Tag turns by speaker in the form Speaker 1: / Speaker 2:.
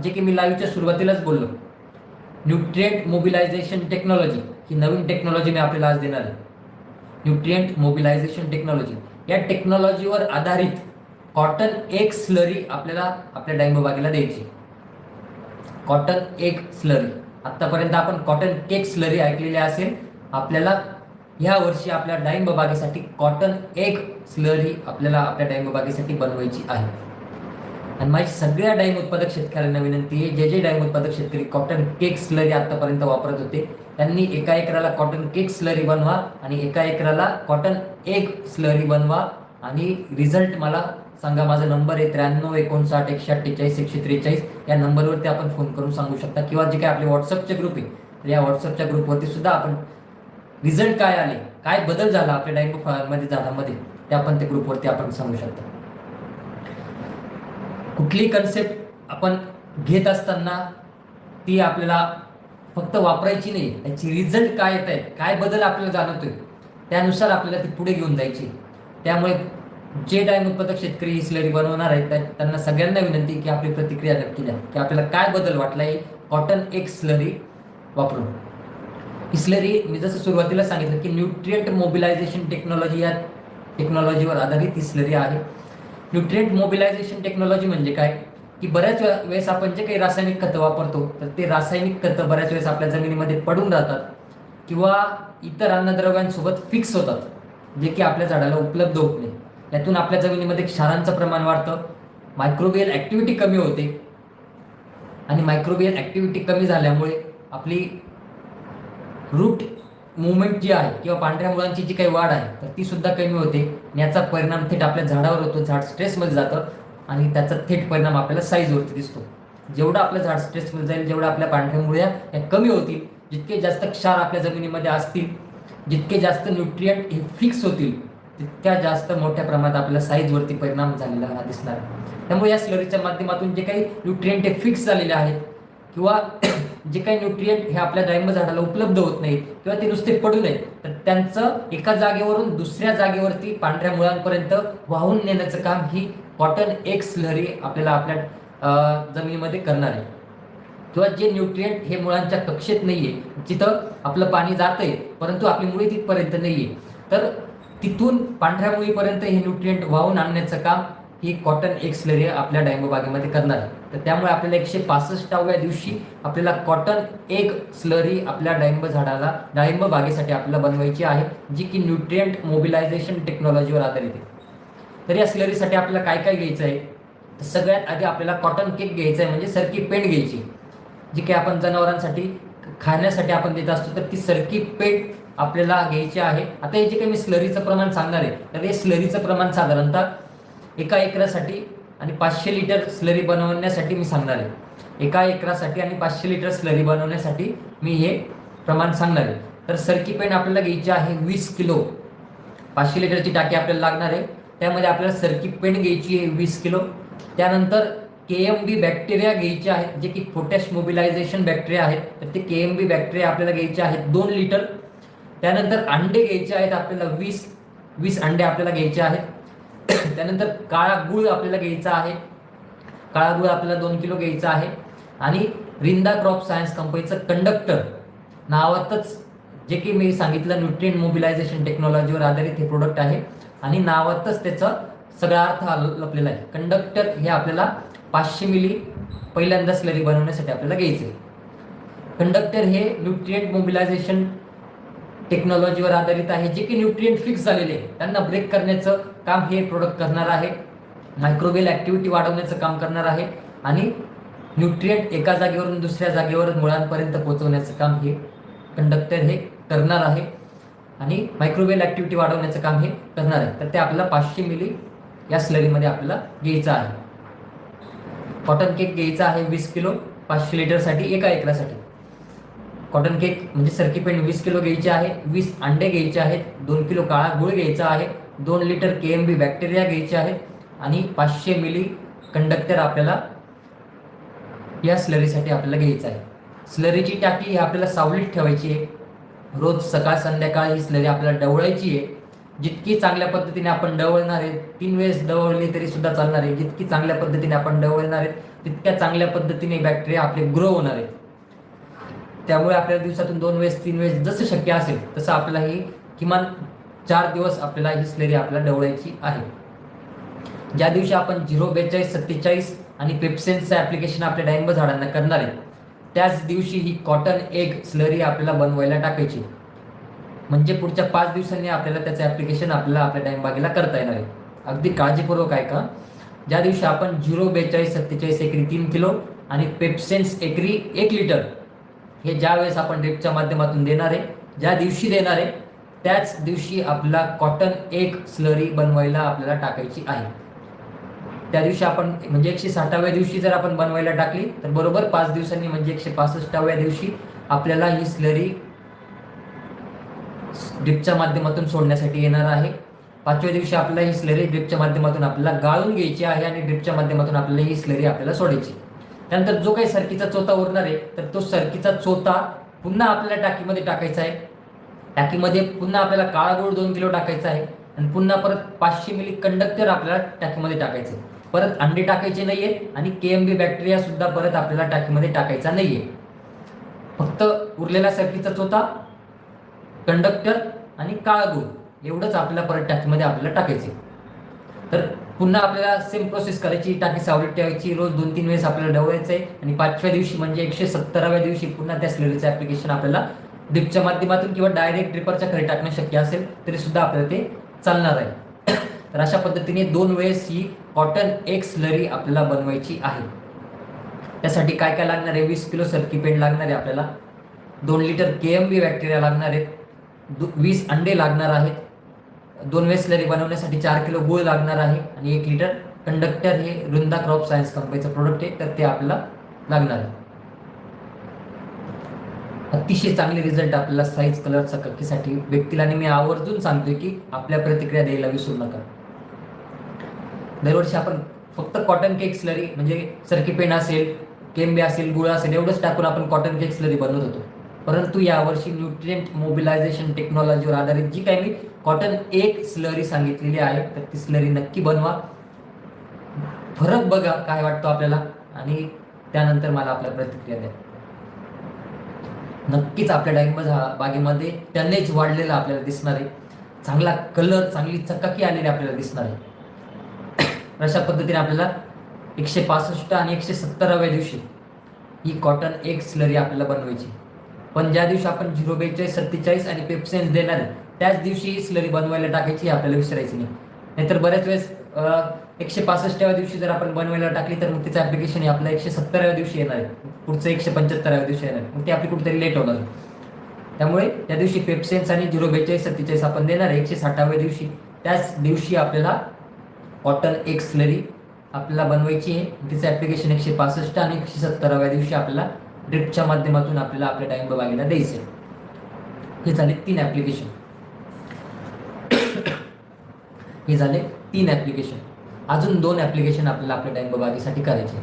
Speaker 1: जे की मी लाईव्हच्या सुरुवातीलाच बोललो, न्यूट्रिएंट मोबिलायझेशन टेक्नॉलॉजी ही नवीन टेक्नॉलॉजी मी आपल्याला आज देणार आहे. न्यूट्रिएंट मोबिलायझेशन टेक्नॉलॉजी, या टेक्नॉलॉजीवर आधारित कॉटन एग स्लरी आपल्याला आपल्या डाळिंब बागेला द्यायची. कॉटन एग स्लरी, आतापर्यंत आपण कॉटन केक स्लरी ऐकलेली असेल. आपल्याला ह्या वर्षी आपल्या डाळिंब बागेसाठी कॉटन एग स्लरी आपल्याला आपल्या डाळिंब बागेसाठी बनवायची आहे. आणि माझी सगळ्या डाळिंब उत्पादक शेतकऱ्यांना विनंती आहे, जे डाळिंब उत्पादक शेतकरी कॉटन केक स्लरी आतापर्यंत वापरत होते त्यांनी एका एकराला कॉटन केक स्लरी बनवा आणि एका एकराला कॉटन एग स्लरी बनवा आणि रिझल्ट मला सांगा. माझा नंबर आहे 9359 158 143. या नंबरवरती आपण फोन करून सांगू शकता, किंवा जे काही आपले व्हॉट्सअपचे ग्रुप आहे तर या व्हॉट्सअपच्या ग्रुपवरती सुद्धा आपण रिझल्ट काय आले, काय बदल झाला आपल्या डाळिंब मध्ये झाडामध्ये, ते आपण त्या ग्रुपवरती आपण सांगू शकता. कुठली कन्सेप्ट आपण घेत असताना ती आपल्याला फक्त वापरायची नाही, त्याची रिझल्ट काय येत आहेत, काय बदल आपल्याला जाणवतोय त्यानुसार आपल्याला ती पुढे घेऊन जायची. त्यामुळे जे डाळिंब उत्पादक शेतकरी ही स्लरी बनवणार आहेत त्यांना सगळ्यांना विनंती की आपली प्रतिक्रिया नक्की द्या की आपल्याला काय बदल वाटला आहे कॉटन एक स्लरी वापरून. ही स्लरी मी जसं सुरुवातीला सांगितलं की न्यूट्रिएंट मोबिलायझेशन टेक्नॉलॉजी, या टेक्नॉलॉजीवर आधारित ही स्लरी आहे. न्यूट्रिएंट मोबिलायझेशन टेक्नॉलॉजी म्हणजे काय की बऱ्याच वेळेस आपण जे काही रासायनिक खतं वापरतो तर ते रासायनिक खतं बऱ्याच वेळेस आपल्या जमिनीमध्ये पडून राहतात किंवा इतर अन्नद्रव्यांसोबत फिक्स होतात, जे की आपल्या झाडाला उपलब्ध होत नाही. यातून आपल्या जमिनीमध्ये क्षारांचं प्रमाण वाढतं, मायक्रोबियल ऍक्टिव्हिटी कमी होते आणि मायक्रोबियल ऍक्टिव्हिटी कमी झाल्यामुळे आपली रूट मुवमेंट जी आहे किंवा पांढऱ्या मुळांची जी काही वाढ आहे तर ती सुद्धा कमी होते. आणि याचा परिणाम थेट आपल्या झाडावर होतो, झाड स्ट्रेसमध्ये जातं आणि त्याचा थेट परिणाम आपल्याला साईजवरती दिसतो. जेवढं आपलं झाड स्ट्रेसमध्ये जाईल, जेवढं आपल्या पांढऱ्या मुळ्या या कमी होतील, जितके जास्त क्षार आपल्या जमिनीमध्ये असतील, जितके जास्त न्यूट्रिएंट हे फिक्स होतील, तितक्या जास्त मोठ्या प्रमाणात आपल्या साईजवरती परिणाम झालेला दिसणार. त्यामुळे या स्लरीच्या माध्यमातून जे काही न्यूट्रिएंट हे फिक्स झालेले आहेत किंवा जे काही न्यूट्रिएंट हे आपल्या डाळिंब झाडाला उपलब्ध होत नाहीत किंवा ते नुसते पडू नयेत, तर त्यांचं एका जागेवरून दुसऱ्या जागेवरती पांढऱ्या मुळांपर्यंत वाहून नेण्याचं काम ही कॉटन एक स्लरी आपल्याला आपल्या जमिनीमध्ये करणार आहे. किंवा जे न्यूट्रिएंट हे मुळांच्या कक्षेत नाहीये, जिथं आपलं पाणी जातंय परंतु आपली मुळी तिथपर्यंत नाहीये, तर तिथून पांढऱ्या मुळीपर्यंत हे न्यूट्रिएंट वाहून आणण्याचं काम ही कॉटन एक स्लरी आपल्या डाळिंब बागेमध्ये करणार आहे. तर त्यामुळे आपल्याला 165व्या दिवशी आपल्याला कॉटन एक स्लरी आपल्या डाळिंब बागेसाठी आपल्याला बनवायची आहे, जी की न्यूट्रिएंट मोबिलायझेशन टेक्नॉलॉजीवर आधारित आहे. तर या स्लरीसाठी आपल्याला काय काय घ्यायचं आहे, तर सगळ्यात आधी आपल्याला कॉटन केक घ्यायचा आहे, म्हणजे सरकी पेंड घ्यायची, जी काही आपण जनावरांसाठी खाण्यासाठी आपण देत असतो, तर ती सरकी पेंड आपल्याला घ्यायची आहे. आता हे जे काही मी स्लरीचं प्रमाण सांगणार आहे तर हे स्लरीचं प्रमाण साधारणतः एका एकरासाठी आणि 500 लिटर स्लरी बनवण्यासाठी मी सांगणार आहे. एका एकरासाठी आणि 500 लिटर स्लरी बनवण्यासाठी मी हे प्रमाण सांगणार आहे. तर सरकी पेंड आपल्याला घ्यायची आहे 20 किलो. 500 लिटरची टाकी आपल्याला लागणार आहे, त्यामध्ये आपल्याला सरकी पेंड घ्यायची आहे 20 किलो. त्यानंतर KMB बॅक्टेरिया घ्यायचे आहेत, जे की पोटॅश मोबिलायझेशन बॅक्टेरिया आहेत, तर ते KMB बॅक्टेरिया आपल्याला घ्यायचे आहेत 2 लिटर. त्यानंतर अंडे घ्यायचे आहेत आपल्याला 20 अंडे आपल्याला घ्यायचे आहेत. त्यानंतर काळा गुळ आपल्याला घ्यायचा आहे, काळा गुळ आपल्याला 2 किलो घ्यायचा आहे. आणि रिंदा क्रॉप सायन्स कंपनीचं कंडक्टर नावातच, जे की मी सांगितलं न्यूट्रिएंट मोबिलायझेशन टेक्नॉलॉजीवर आधारित हे प्रोडक्ट आहे आणि नावातच त्याचा सगळा अर्थ लपलेला आहे. कंडक्टर हे आपल्याला 500 मिली पहिल्यांदा स्लरी बनवण्यासाठी आपल्याला घ्यायचं आहे. कंडक्टर हे न्यूट्रिएंट मोबिलायझेशन टेक्नॉलॉजीवर आधारित आहे, जे की न्यूट्रिएंट फिक्स झालेले आहे त्यांना ब्रेक करण्याचं काम हे प्रोडक्ट करणार आहे, मायक्रोबियल ऍक्टिव्हिटी वाढवण्याचं काम करणार आहे आणि न्यूट्रिएंट एका जागेवरून दुसऱ्या जागेवर मुळांपर्यंत पोहोचवण्याचं काम हे कंडक्टर हे करणार आहे आणि मायक्रोबियल ऍक्टिव्हिटी वाढवण्याचं काम हे करणार आहे. तर ते आपल्याला 500 मिली या स्लरीमध्ये आपल्याला घ्यायचं आहे. कॉटन केक घ्यायचा आहे 20 किलो 500 लिटरसाठी एका एकरासाठी. कॉटन केक म्हणजे सरकी पेंड 20 किलो घ्यायचे आहे, 20 अंडे घ्यायचे आहेत, 2 किलो काळा गुळ घ्यायचा आहे, 2 लिटर KMB बॅक्टेरिया घ्यायचे आहेत आणि 500 मिली कंडक्टर आपल्याला या स्लरीसाठी आपल्याला घ्यायचं आहे. स्लरीची टाकी ही आपल्याला सावलीत ठेवायची आहे. रोज सकाळ संध्याकाळ ही स्लरी आपल्याला डवळायची आहे. जितकी चांगल्या पद्धतीने आपण डवळणार आहे, 3 वेळेस डवळली तरी सुद्धा चालणार आहे, जितकी चांगल्या पद्धतीने आपण डवळणार आहे तितक्या चांगल्या पद्धतीने बॅक्टेरिया आपले ग्रो होणार आहेत. त्यामुळे आपल्याला दिवसातून 2 वेळेस 3 वेळेस जसं शक्य असेल तसं आपल्याला ही किमान 4 दिवस आपल्याला ही स्लरी आपल्याला ढवळायची आहे. ज्या दिवशी आपण 04247 आणि पेप्सेन्सचं ॲप्लिकेशन आपल्या डाळिंब झाडांना करणार आहे त्याच दिवशी ही कॉटन एग स्लरी आपल्याला बनवायला टाकायची. म्हणजे पुढच्या 5 दिवसांनी आपल्याला त्याचं ॲप्लिकेशन आपल्याला आपल्या डाळिंबागेला करता येणार आहे. अगदी काळजीपूर्वक ऐका. ज्या दिवशी आपण 04247 एकरी 3 किलो आणि पेप्सेन्स एकरी 1 लिटर हे ज्या वेळेस आपण ड्रिपच्या माध्यमातून देणार आहे, ज्या दिवशी देणार आहे त्याच दिवशी आपला कॉटन एग स्लरी बनवायला आपल्याला टाकायची आहे. त्या दिवशी आपण म्हणजे 160व्या दिवशी जर आपण बनवायला टाकली तर बरोबर 5 दिवसांनी म्हणजे 165व्या दिवशी आपल्याला ही स्लरी ड्रिपच्या माध्यमातून सोडण्यासाठी येणार आहे. 5व्या दिवशी आपल्याला ही स्लरी ड्रिपच्या माध्यमातून आपल्याला गाळून घ्यायची आहे आणि ड्रिपच्या माध्यमातून आपल्याला ही स्लरी आपल्याला सोडायची. त्यानंतर जो काही सरकीचा चोथा उरणार आहे तर तो सरकीचा चोथा पुन्हा आपल्याला टाकीमध्ये टाकायचा आहे. टाकीमध्ये पुन्हा आपल्याला काळा गूळ 2 किलो टाकायचा आहे आणि पुन्हा परत 500 मिली कंडक्टर आपल्याला टाकीमध्ये टाकायचे. परत अंडे टाकायचे नाहीये आणि केएमबी बॅक्टेरिया सुद्धा परत आपल्याला टाकीमध्ये टाकायचा नाहीये. फक्त उरलेला सरकीचा चोथा, कंडक्टर आणि काळा गूळ एवढंच आपल्याला परत टाकीमध्ये आपल्याला टाकायचे. तर पुन्हा आपल्याला सेम प्रोसेस करायची. टाकी सावलीत ठेवायची, रोज 2-3 वेळेस आपल्याला ढवळायचं आहे आणि 5व्या दिवशी म्हणजे 170व्या दिवशी पुन्हा त्या स्लरीचं ॲप्लिकेशन आपल्याला ड्रिपच्या माध्यमातून किंवा डायरेक्ट ड्रिपरच्या खाली टाकणं शक्य असेल तरी सुद्धा आपल्याला ते चालणार आहे. तर अशा पद्धतीने 2 वेळेस ही कॉटन एग स्लरी आपल्याला बनवायची आहे. त्यासाठी काय काय लागणार आहे? 20 किलो सरकी पेंड लागणार आहे आपल्याला, 2 लिटर केएमबी बॅक्टेरिया लागणार आहेत, 20 अंडे लागणार आहेत, 2 वेळेस स्लरी बनवण्यासाठी 4 किलो गूळ लागणार आहे आणि 1 लिटर कंडक्टर हे वृंदा क्रॉप सायन्स कंपनीचं प्रोडक्ट आहे तर ते आपल्याला लागणार आहे. अतिशय चांगले रिझल्ट आपल्याला साईज कलर चकाकीसाठी व्यक्तीला आणि मी आवर्जून सांगतोय की आपल्या प्रतिक्रिया द्यायला विसरू नका. दरवर्षी आपण फक्त कॉटन केक स्लरी म्हणजे सरकी पेंड असेल, केम्बे असेल, गुळ असेल एवढंच टाकून आपण कॉटन केक स्लरी बनवत होतो. परंतु यावर्षी न्यूट्रिएंट मोबिलायझेशन टेक्नॉलॉजीवर आधारित जी काही मी कॉटन एग स्लरी सांगितलेली आहे तर ती स्लरी नक्की बनवा. फरक बघा काय वाटतो आपल्याला आणि त्यानंतर मला आपल्या प्रतिक्रिया द्या. नक्कीच आपल्या डाळिंब बागेमध्ये टनेज वाढलेला आपल्याला दिसणार आहे. चांगला कलर, चांगली चकाकी आलेली आपल्याला दिसणार आहे. अशा पद्धतीने आपल्याला 165 आणि 170व्या दिवशी ही कॉटन एग स्लरी आपल्याला बनवायची. पण ज्या दिवशी आपण 04247 आणि पेप्सेन्स देणार आहे त्याच दिवशी ही स्लरी बनवायला टाकायची, आपल्याला विसरायची नाही. नाहीतर बऱ्याच वेळेस 165व्या दिवशी जर आपण बनवायला टाकली तर मग तिचं ॲप्लिकेशन हे आपल्या 170व्या दिवशी येणार आहे, पुढचं 175व्या दिवशी येणार आहे, मग ती आपली कुठेतरी लेट होणार आहे. त्यामुळे त्या दिवशी पेप्सेन्स आणि 04247 आपण देणार आहे 160व्या दिवशी. त्याच दिवशी आपल्याला कॉटन एग स्लरी आपल्याला बनवायची आहे. तिचं ॲप्लिकेशन 165 आणि 170व्या दिवशी आपल्याला ड्रिपच्या माध्यमातून आपल्याला आपल्या डाळिंब बागेला द्यायचं आहे. हे झाले 3 ॲप्लिकेशन. हे झाले 3 ॲप्लिकेशन. अजून 2 ॲप्लिकेशन आपल्याला आपल्या डाळिंब बागेसाठी करायचे.